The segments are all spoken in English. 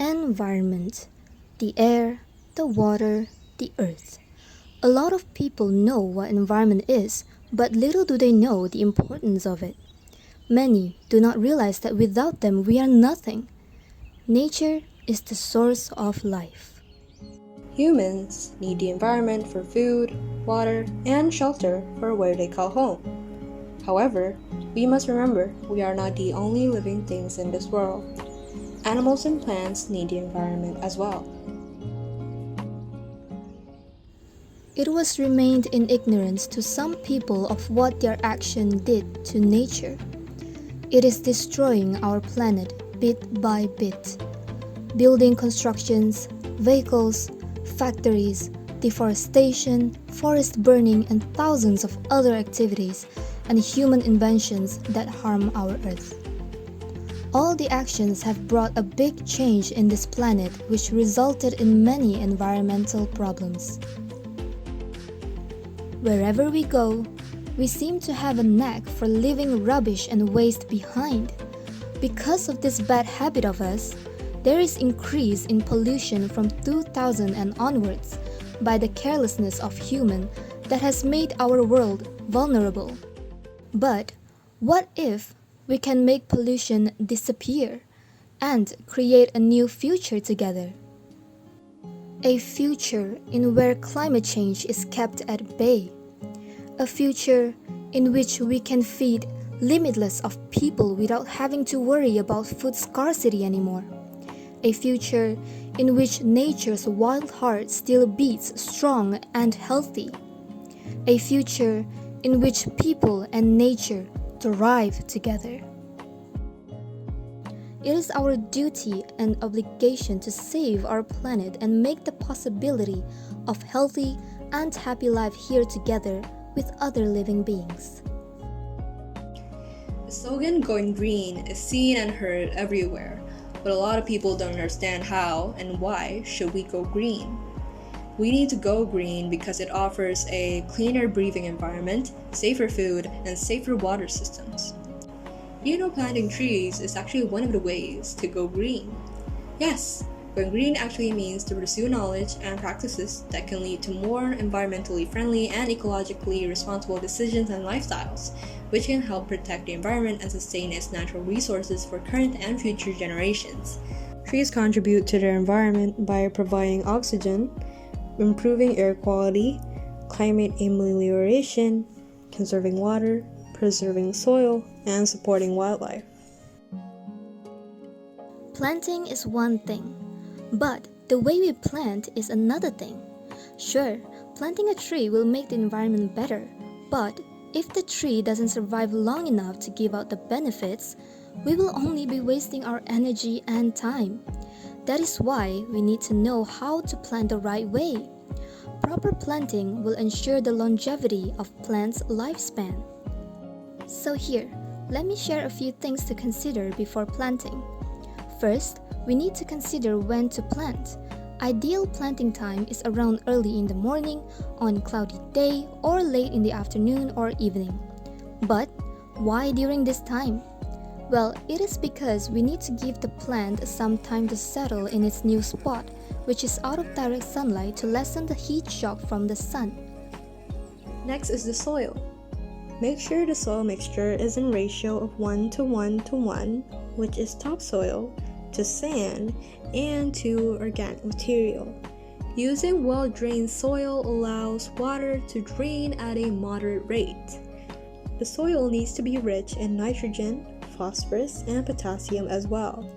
Environment. The air, the water, the earth. A lot of people know what environment is, but little do they know the importance of it. Many do not realize that without them we are nothing. Nature is the source of life. Humans need the environment for food, water, and shelter for where they call home. However, we must remember we are not the only living things in this world. Animals and plants need the environment as well. It was remained in ignorance to some people of what their action did to nature. It is destroying our planet bit by bit. Building constructions, vehicles, factories, deforestation, forest burning, and thousands of other activities and human inventions that harm our Earth. All the actions have brought a big change in this planet, which resulted in many environmental problems. Wherever we go, we seem to have a knack for leaving rubbish and waste behind. Because of this bad habit of us, there is increase in pollution from 2000 and onwards by the carelessness of human that has made our world vulnerable. But what if we can make pollution disappear and create a new future together? A future in where climate change is kept at bay. A future in which we can feed limitless of people without having to worry about food scarcity anymore. A future in which nature's wild heart still beats strong and healthy. A future in which people and nature thrive together. It is our duty and obligation to save our planet and make the possibility of healthy and happy life here together with other living beings. The slogan "Going Green" is seen and heard everywhere, but a lot of people don't understand how and why should we go green. We need to go green because it offers a cleaner breathing environment, safer food, and safer water systems. Planting trees is actually one of the ways to go green. Yes, going green actually means to pursue knowledge and practices that can lead to more environmentally friendly and ecologically responsible decisions and lifestyles, which can help protect the environment and sustain its natural resources for current and future generations. Trees contribute to their environment by providing oxygen, improving air quality, climate amelioration, conserving water, preserving soil, and supporting wildlife. Planting is one thing, but the way we plant is another thing. Sure, planting a tree will make the environment better, but if the tree doesn't survive long enough to give out the benefits, we will only be wasting our energy and time. That is why we need to know how to plant the right way. Proper planting will ensure the longevity of plants' lifespan. So here, let me share a few things to consider before planting. First, we need to consider when to plant. Ideal planting time is around early in the morning, on a cloudy day, or late in the afternoon or evening. But why during this time? Well, it is because we need to give the plant some time to settle in its new spot, which is out of direct sunlight to lessen the heat shock from the sun. Next is the soil. Make sure the soil mixture is in ratio of 1 to 1 to 1, which is topsoil to sand and to organic material. Using well-drained soil allows water to drain at a moderate rate. The soil needs to be rich in nitrogen, phosphorus, and potassium as well.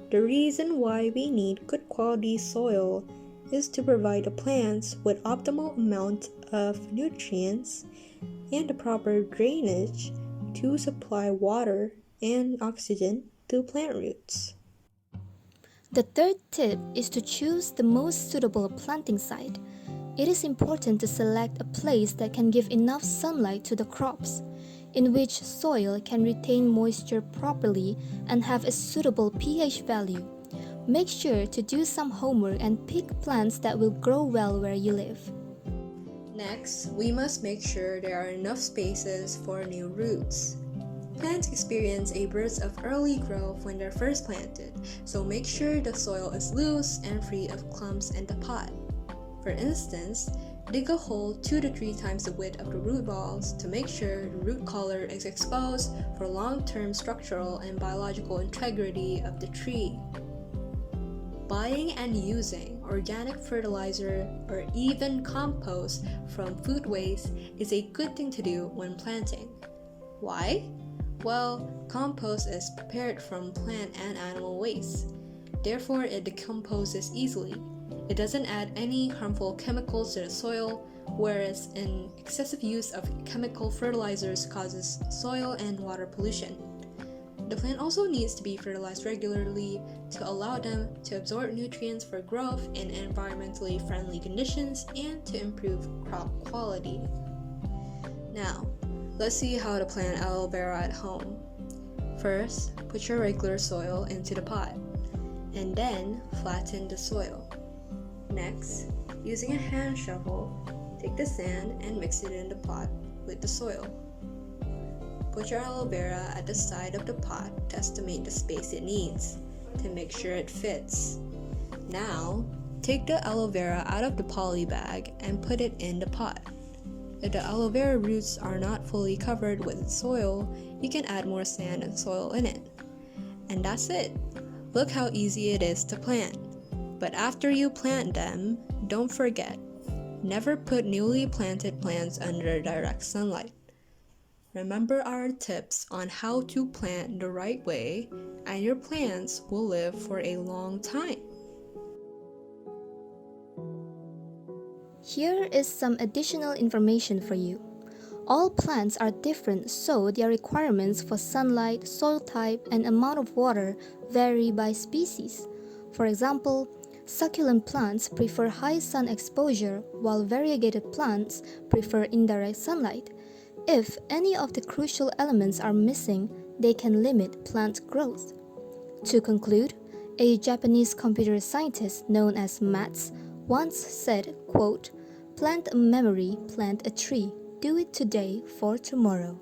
The reason why we need good quality soil is to provide the plants with optimal amount of nutrients and the proper drainage to supply water and oxygen to plant roots. The third tip is to choose the most suitable planting site. It is important to select a place that can give enough sunlight to the crops, in which soil can retain moisture properly and have a suitable pH value. Make sure to do some homework and pick plants that will grow well where you live. Next, we must make sure there are enough spaces for new roots. Plants experience a burst of early growth when they're first planted, so make sure the soil is loose and free of clumps in the pot. For instance, dig a hole 2 to 3 times the width of the root balls to make sure the root collar is exposed for long-term structural and biological integrity of the tree. Buying and using organic fertilizer or even compost from food waste is a good thing to do when planting. Why? Well, compost is prepared from plant and animal waste. Therefore, it decomposes easily. It doesn't add any harmful chemicals to the soil, whereas an excessive use of chemical fertilizers causes soil and water pollution. The plant also needs to be fertilized regularly to allow them to absorb nutrients for growth in environmentally friendly conditions and to improve crop quality. Now, let's see how to plant aloe vera at home. First, put your regular soil into the pot, and then flatten the soil. Next, using a hand shovel, take the sand and mix it in the pot with the soil. Put your aloe vera at the side of the pot to estimate the space it needs to make sure it fits. Now, take the aloe vera out of the poly bag and put it in the pot. If the aloe vera roots are not fully covered with soil, you can add more sand and soil in it. And that's it. Look how easy it is to plant. But after you plant them, don't forget, never put newly planted plants under direct sunlight. Remember our tips on how to plant the right way, and your plants will live for a long time. Here is some additional information for you. All plants are different, so their requirements for sunlight, soil type, and amount of water vary by species. For example, succulent plants prefer high sun exposure, while variegated plants prefer indirect sunlight. If any of the crucial elements are missing, they can limit plant growth. To conclude, a Japanese computer scientist known as Mats once said, quote, "Plant a memory, plant a tree. Do it today for tomorrow."